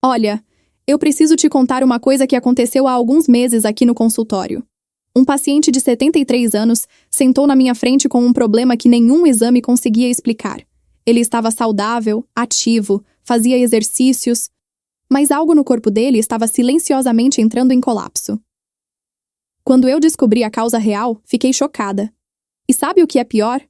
Olha, eu preciso te contar uma coisa que aconteceu há alguns meses aqui no consultório. Um paciente de 73 anos sentou na minha frente com um problema que nenhum exame conseguia explicar. Ele estava saudável, ativo, fazia exercícios, mas algo no corpo dele estava silenciosamente entrando em colapso. Quando eu descobri a causa real, fiquei chocada. E sabe o que é pior?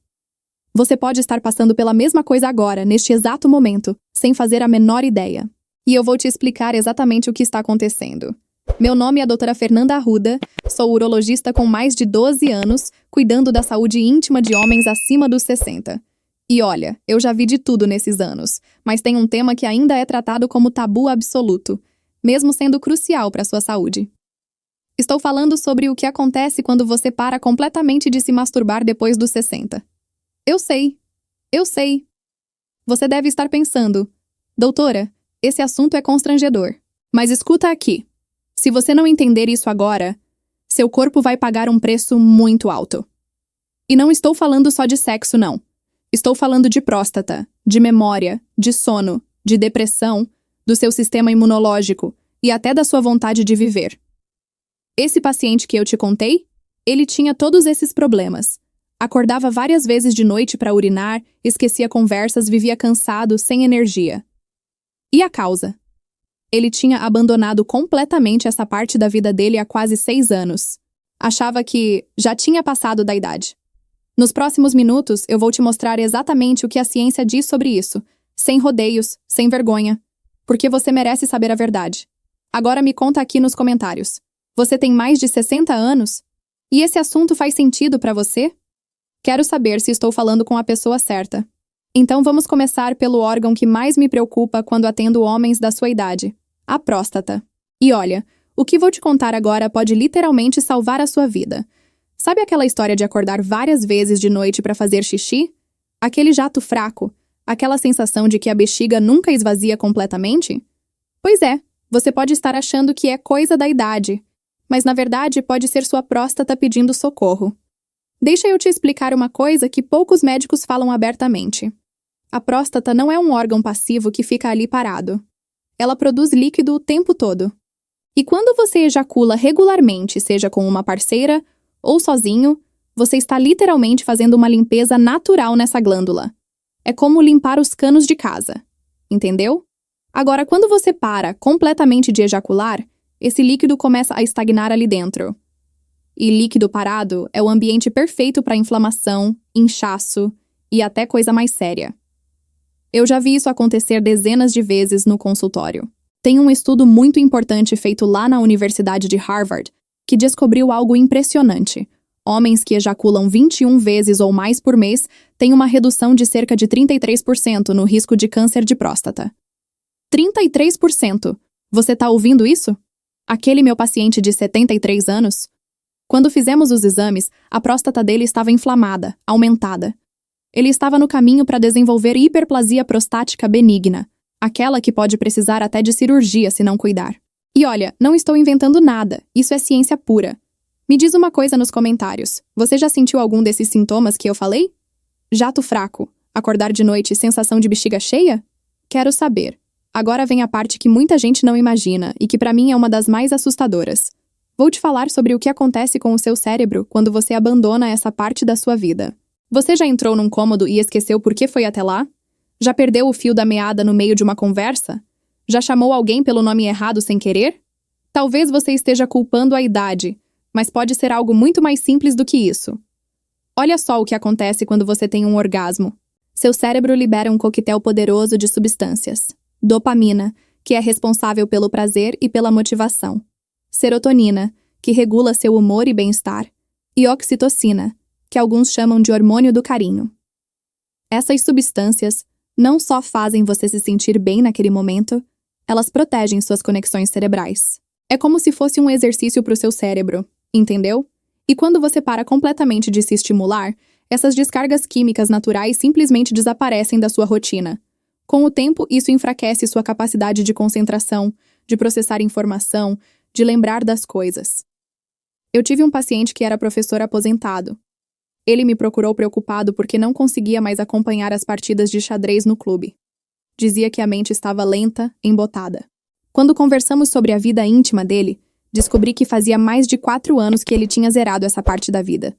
Você pode estar passando pela mesma coisa agora, neste exato momento, sem fazer a menor ideia. E eu vou te explicar exatamente o que está acontecendo. Meu nome é a doutora Fernanda Arruda, sou urologista com mais de 12 anos, cuidando da saúde íntima de homens acima dos 60. E olha, eu já vi de tudo nesses anos, mas tem um tema que ainda é tratado como tabu absoluto, mesmo sendo crucial para a sua saúde. Estou falando sobre o que acontece quando você para completamente de se masturbar depois dos 60. Eu sei. Você deve estar pensando, doutora, esse assunto é constrangedor. Mas escuta aqui. Se você não entender isso agora, seu corpo vai pagar um preço muito alto. E não estou falando só de sexo, não. Estou falando de próstata, de memória, de sono, de depressão, do seu sistema imunológico e até da sua vontade de viver. Esse paciente que eu te contei, ele tinha todos esses problemas. Acordava várias vezes de noite para urinar, esquecia conversas, vivia cansado, sem energia. E a causa? Ele tinha abandonado completamente essa parte da vida dele há quase 6 anos. Achava que já tinha passado da idade. Nos próximos minutos, eu vou te mostrar exatamente o que a ciência diz sobre isso, sem rodeios, sem vergonha, porque você merece saber a verdade. Agora me conta aqui nos comentários. Você tem mais de 60 anos? E esse assunto faz sentido para você? Quero saber se estou falando com a pessoa certa. Então vamos começar pelo órgão que mais me preocupa quando atendo homens da sua idade, a próstata. E olha, o que vou te contar agora pode literalmente salvar a sua vida. Sabe aquela história de acordar várias vezes de noite para fazer xixi? Aquele jato fraco, aquela sensação de que a bexiga nunca esvazia completamente? Pois é, você pode estar achando que é coisa da idade, mas na verdade pode ser sua próstata pedindo socorro. Deixa eu te explicar uma coisa que poucos médicos falam abertamente. A próstata não é um órgão passivo que fica ali parado. Ela produz líquido o tempo todo. E quando você ejacula regularmente, seja com uma parceira ou sozinho, você está literalmente fazendo uma limpeza natural nessa glândula. É como limpar os canos de casa. Entendeu? Agora, quando você para completamente de ejacular, esse líquido começa a estagnar ali dentro. E líquido parado é o ambiente perfeito para inflamação, inchaço e até coisa mais séria. Eu já vi isso acontecer dezenas de vezes no consultório. Tem um estudo muito importante feito lá na Universidade de Harvard que descobriu algo impressionante. Homens que ejaculam 21 vezes ou mais por mês têm uma redução de cerca de 33% no risco de câncer de próstata. 33%! Você tá ouvindo isso? Aquele meu paciente de 73 anos? Quando fizemos os exames, a próstata dele estava inflamada, aumentada. Ele estava no caminho para desenvolver hiperplasia prostática benigna, aquela que pode precisar até de cirurgia se não cuidar. E olha, não estou inventando nada, isso é ciência pura. Me diz uma coisa nos comentários, você já sentiu algum desses sintomas que eu falei? Jato fraco, acordar de noite e sensação de bexiga cheia? Quero saber. Agora vem a parte que muita gente não imagina e que para mim é uma das mais assustadoras. Vou te falar sobre o que acontece com o seu cérebro quando você abandona essa parte da sua vida. Você já entrou num cômodo e esqueceu por que foi até lá? Já perdeu o fio da meada no meio de uma conversa? Já chamou alguém pelo nome errado sem querer? Talvez você esteja culpando a idade, mas pode ser algo muito mais simples do que isso. Olha só o que acontece quando você tem um orgasmo. Seu cérebro libera um coquetel poderoso de substâncias. Dopamina, que é responsável pelo prazer e pela motivação. Serotonina, que regula seu humor e bem-estar. E oxitocina, que alguns chamam de hormônio do carinho. Essas substâncias não só fazem você se sentir bem naquele momento, elas protegem suas conexões cerebrais. É como se fosse um exercício para o seu cérebro, entendeu? E quando você para completamente de se estimular, essas descargas químicas naturais simplesmente desaparecem da sua rotina. Com o tempo, isso enfraquece sua capacidade de concentração, de processar informação, de lembrar das coisas. Eu tive um paciente que era professor aposentado. Ele me procurou preocupado porque não conseguia mais acompanhar as partidas de xadrez no clube. Dizia que a mente estava lenta, embotada. Quando conversamos sobre a vida íntima dele, descobri que fazia mais de 4 anos que ele tinha zerado essa parte da vida.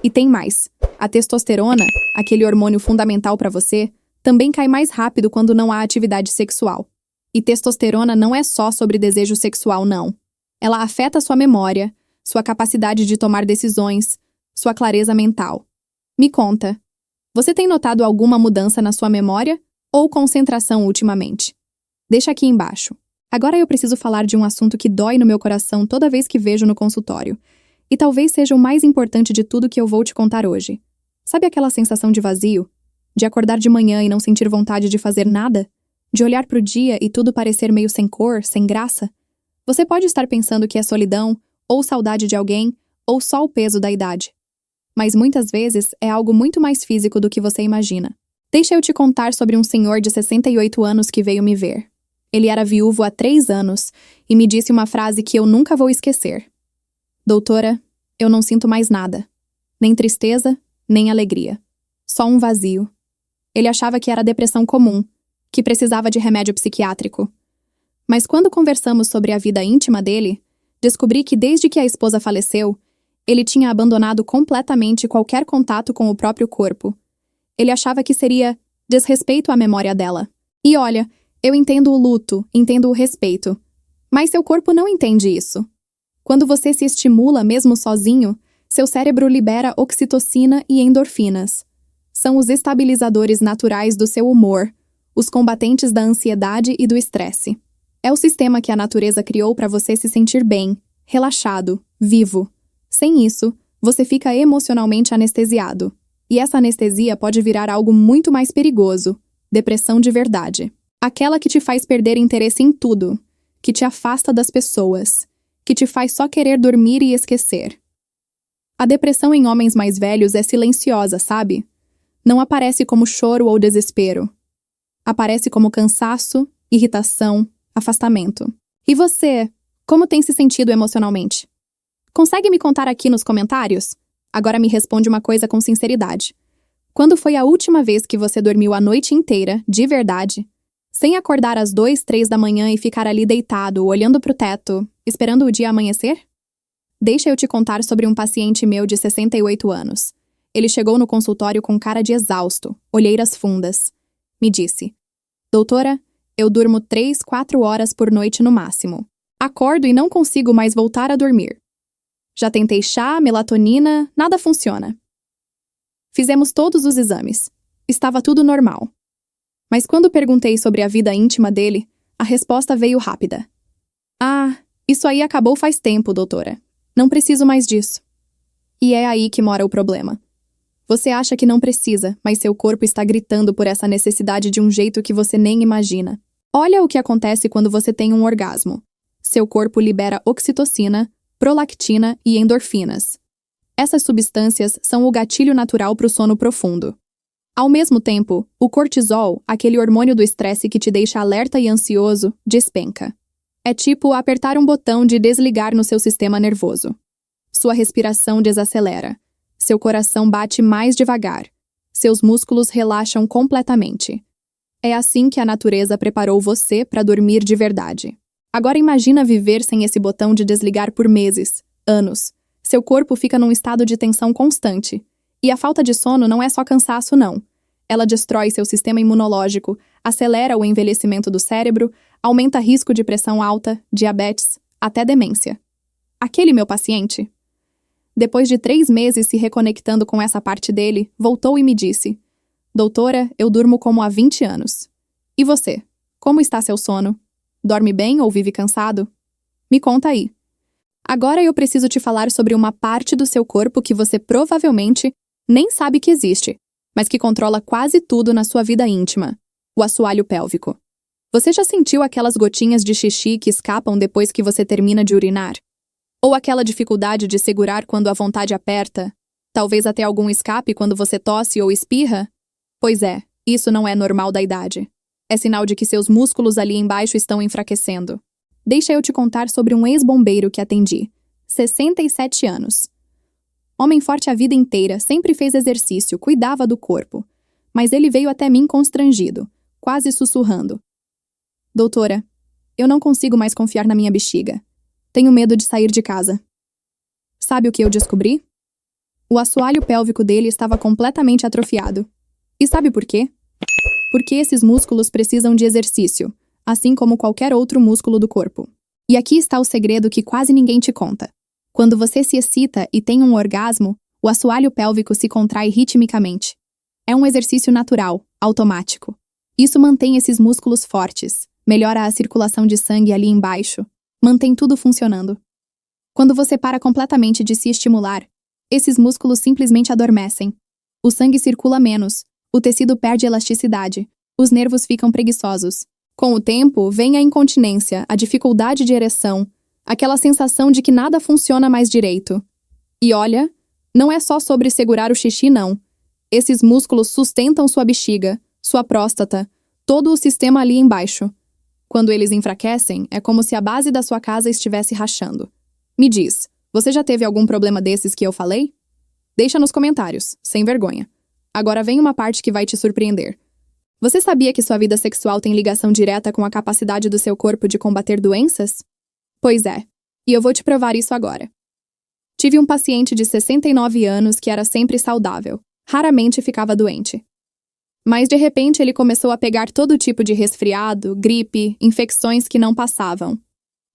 E tem mais. A testosterona, aquele hormônio fundamental para você, também cai mais rápido quando não há atividade sexual. E testosterona não é só sobre desejo sexual, não. Ela afeta sua memória, sua capacidade de tomar decisões, sua clareza mental. Me conta, você tem notado alguma mudança na sua memória ou concentração ultimamente? Deixa aqui embaixo. Agora eu preciso falar de um assunto que dói no meu coração toda vez que vejo no consultório. E talvez seja o mais importante de tudo que eu vou te contar hoje. Sabe aquela sensação de vazio? De acordar de manhã e não sentir vontade de fazer nada? De olhar para o dia e tudo parecer meio sem cor, sem graça? Você pode estar pensando que é solidão, ou saudade de alguém, ou só o peso da idade. Mas muitas vezes é algo muito mais físico do que você imagina. Deixa eu te contar sobre um senhor de 68 anos que veio me ver. Ele era viúvo há 3 anos e me disse uma frase que eu nunca vou esquecer. Doutora, eu não sinto mais nada. Nem tristeza, nem alegria. Só um vazio. Ele achava que era depressão comum, que precisava de remédio psiquiátrico. Mas quando conversamos sobre a vida íntima dele, descobri que desde que a esposa faleceu, ele tinha abandonado completamente qualquer contato com o próprio corpo. Ele achava que seria desrespeito à memória dela. E olha, eu entendo o luto, entendo o respeito. Mas seu corpo não entende isso. Quando você se estimula mesmo sozinho, seu cérebro libera oxitocina e endorfinas. São os estabilizadores naturais do seu humor, os combatentes da ansiedade e do estresse. É o sistema que a natureza criou para você se sentir bem, relaxado, vivo. Sem isso, você fica emocionalmente anestesiado. E essa anestesia pode virar algo muito mais perigoso, depressão de verdade. Aquela que te faz perder interesse em tudo, que te afasta das pessoas, que te faz só querer dormir e esquecer. A depressão em homens mais velhos é silenciosa, sabe? Não aparece como choro ou desespero. Aparece como cansaço, irritação, afastamento. E você, como tem se sentido emocionalmente? Consegue me contar aqui nos comentários? Agora me responde uma coisa com sinceridade. Quando foi a última vez que você dormiu a noite inteira, de verdade, sem acordar às 2, 3 da manhã e ficar ali deitado, olhando pro teto, esperando o dia amanhecer? Deixa eu te contar sobre um paciente meu de 68 anos. Ele chegou no consultório com cara de exausto, olheiras fundas. Me disse, doutora, eu durmo 3, 4 horas por noite no máximo. Acordo e não consigo mais voltar a dormir. Já tentei chá, melatonina, nada funciona. Fizemos todos os exames. Estava tudo normal. Mas quando perguntei sobre a vida íntima dele, a resposta veio rápida. Ah, isso aí acabou faz tempo, doutora. Não preciso mais disso. E é aí que mora o problema. Você acha que não precisa, mas seu corpo está gritando por essa necessidade de um jeito que você nem imagina. Olha o que acontece quando você tem um orgasmo. Seu corpo libera oxitocina, prolactina e endorfinas. Essas substâncias são o gatilho natural para o sono profundo. Ao mesmo tempo, o cortisol, aquele hormônio do estresse que te deixa alerta e ansioso, despenca. É tipo apertar um botão de desligar no seu sistema nervoso. Sua respiração desacelera. Seu coração bate mais devagar. Seus músculos relaxam completamente. É assim que a natureza preparou você para dormir de verdade. Agora imagina viver sem esse botão de desligar por meses, anos. Seu corpo fica num estado de tensão constante. E a falta de sono não é só cansaço, não. Ela destrói seu sistema imunológico, acelera o envelhecimento do cérebro, aumenta risco de pressão alta, diabetes, até demência. Aquele meu paciente, depois de 3 meses se reconectando com essa parte dele, voltou e me disse, doutora, eu durmo como há 20 anos. E você? Como está seu sono? Dorme bem ou vive cansado? Me conta aí. Agora eu preciso te falar sobre uma parte do seu corpo que você provavelmente nem sabe que existe, mas que controla quase tudo na sua vida íntima, o assoalho pélvico. Você já sentiu aquelas gotinhas de xixi que escapam depois que você termina de urinar? Ou aquela dificuldade de segurar quando a vontade aperta? Talvez até algum escape quando você tosse ou espirra? Pois é, isso não é normal da idade. É sinal de que seus músculos ali embaixo estão enfraquecendo. Deixa eu te contar sobre um ex-bombeiro que atendi. 67 anos. Homem forte a vida inteira, sempre fez exercício, cuidava do corpo. Mas ele veio até mim constrangido, quase sussurrando. Doutora, Eu não consigo mais confiar na minha bexiga. Tenho medo de sair de casa. Sabe o que eu descobri? O assoalho pélvico dele estava completamente atrofiado. E sabe por quê? Porque esses músculos precisam de exercício, assim como qualquer outro músculo do corpo. E aqui está o segredo que quase ninguém te conta. Quando você se excita e tem um orgasmo, o assoalho pélvico se contrai ritmicamente. É um exercício natural, automático. Isso mantém esses músculos fortes, melhora a circulação de sangue ali embaixo, mantém tudo funcionando. Quando você para completamente de se estimular, esses músculos simplesmente adormecem. O sangue circula menos, o tecido perde elasticidade, os nervos ficam preguiçosos. Com o tempo, vem a incontinência, a dificuldade de ereção, aquela sensação de que nada funciona mais direito. E olha, não é só sobre segurar o xixi, não. Esses músculos sustentam sua bexiga, sua próstata, todo o sistema ali embaixo. Quando eles enfraquecem, é como se a base da sua casa estivesse rachando. Me diz, você já teve algum problema desses que eu falei? Deixa nos comentários, sem vergonha. Agora vem uma parte que vai te surpreender. Você sabia que sua vida sexual tem ligação direta com a capacidade do seu corpo de combater doenças? Pois é, e eu vou te provar isso agora. Tive um paciente de 69 anos que era sempre saudável, raramente ficava doente. Mas de repente ele começou a pegar todo tipo de resfriado, gripe, infecções que não passavam.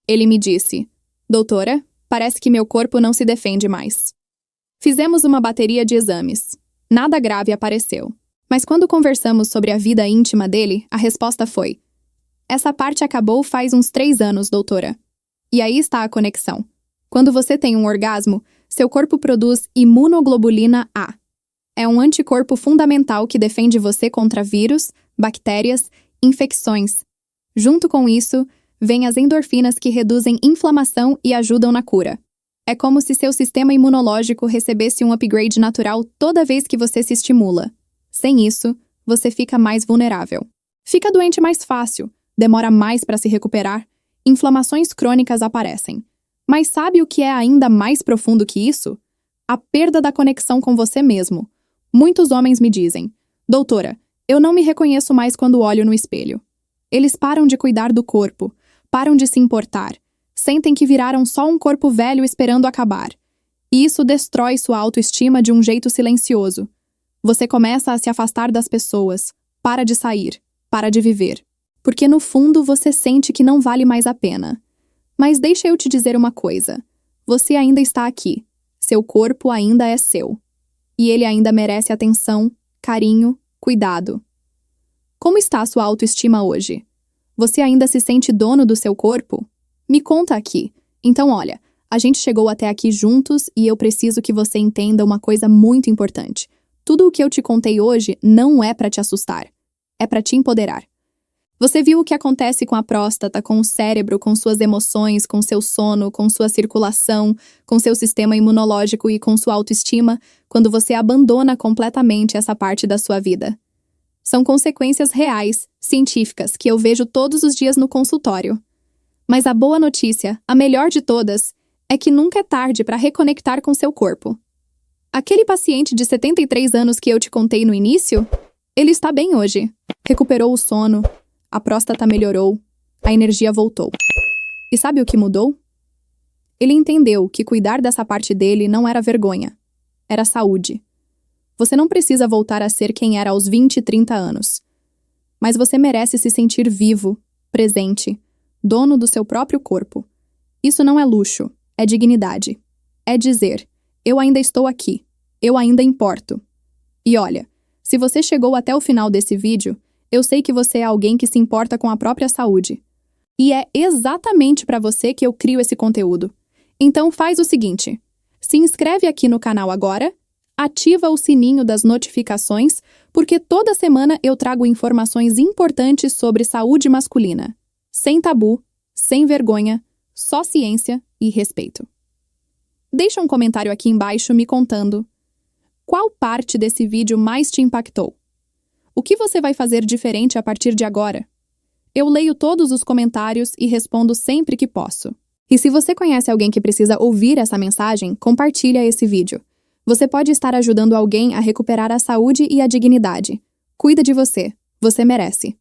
Ele me disse: "Doutora, parece que meu corpo não se defende mais." Fizemos uma bateria de exames. Nada grave apareceu. Mas quando conversamos sobre a vida íntima dele, a resposta foi: "Essa parte acabou faz uns 3 anos, doutora." E aí está a conexão. Quando você tem um orgasmo, seu corpo produz imunoglobulina A. É um anticorpo fundamental que defende você contra vírus, bactérias, infecções. Junto com isso, vêm as endorfinas que reduzem inflamação e ajudam na cura. É como se seu sistema imunológico recebesse um upgrade natural toda vez que você se estimula. Sem isso, você fica mais vulnerável. Fica doente mais fácil, demora mais para se recuperar, inflamações crônicas aparecem. Mas sabe o que é ainda mais profundo que isso? A perda da conexão com você mesmo. Muitos homens me dizem: "Doutora, eu não me reconheço mais quando olho no espelho." Eles param de cuidar do corpo, param de se importar, sentem que viraram só um corpo velho esperando acabar. E isso destrói sua autoestima de um jeito silencioso. Você começa a se afastar das pessoas, para de sair, para de viver. Porque no fundo você sente que não vale mais a pena. Mas deixa eu te dizer uma coisa. Você ainda está aqui. Seu corpo ainda é seu. E ele ainda merece atenção, carinho, cuidado. Como está a sua autoestima hoje? Você ainda se sente dono do seu corpo? Me conta aqui. Então olha, a gente chegou até aqui juntos e eu preciso que você entenda uma coisa muito importante. Tudo o que eu te contei hoje não é para te assustar. É para te empoderar. Você viu o que acontece com a próstata, com o cérebro, com suas emoções, com seu sono, com sua circulação, com seu sistema imunológico e com sua autoestima, quando você abandona completamente essa parte da sua vida. São consequências reais, científicas, que eu vejo todos os dias no consultório. Mas a boa notícia, a melhor de todas, é que nunca é tarde para reconectar com seu corpo. Aquele paciente de 73 anos que eu te contei no início, ele está bem hoje. Recuperou o sono, a próstata melhorou, a energia voltou. E sabe o que mudou? Ele entendeu que cuidar dessa parte dele não era vergonha, era saúde. Você não precisa voltar a ser quem era aos 20, 30 anos. Mas você merece se sentir vivo, presente, dono do seu próprio corpo. Isso não é luxo, é dignidade. É dizer: eu ainda estou aqui, eu ainda importo. E olha, se você chegou até o final desse vídeo, eu sei que você é alguém que se importa com a própria saúde. E é exatamente para você que eu crio esse conteúdo. Então faz o seguinte: se inscreve aqui no canal agora, ativa o sininho das notificações, porque toda semana eu trago informações importantes sobre saúde masculina. Sem tabu, sem vergonha, só ciência e respeito. Deixa um comentário aqui embaixo me contando qual parte desse vídeo mais te impactou. O que você vai fazer diferente a partir de agora? Eu leio todos os comentários e respondo sempre que posso. E se você conhece alguém que precisa ouvir essa mensagem, compartilha esse vídeo. Você pode estar ajudando alguém a recuperar a saúde e a dignidade. Cuida de você. Você merece.